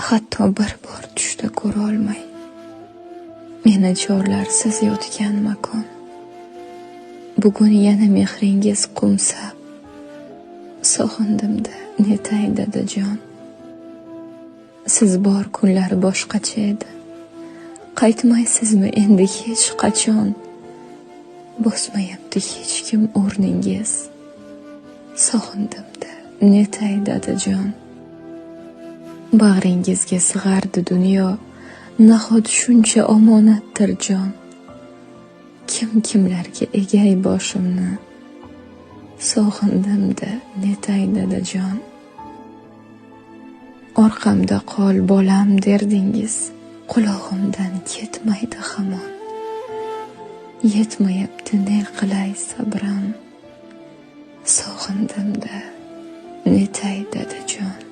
hatto bir bor tushda ko'ra olmay meni chorlarsiz yotgan makon. Bugun yana mehringiz qo'msab sog'indim-da netay dadajon. Siz bor kunlar boshqacha edi, qaytmaysizmi endi hech qachon? Bosmayapti hech kim o'rningiz, sog'indim-da netay dadajon. Bag'ringizga sig'ardi dunyo, nahot shuncha omonatdir jon. Kim kimlarga egay boshimni, sog'indim-da netay dadajon. Orqamda qol bolam derdingiz, qulog'imdan ketmaydi hamon. Yetmayapti ne qilay sabram, sog'indim-da netay dadajon.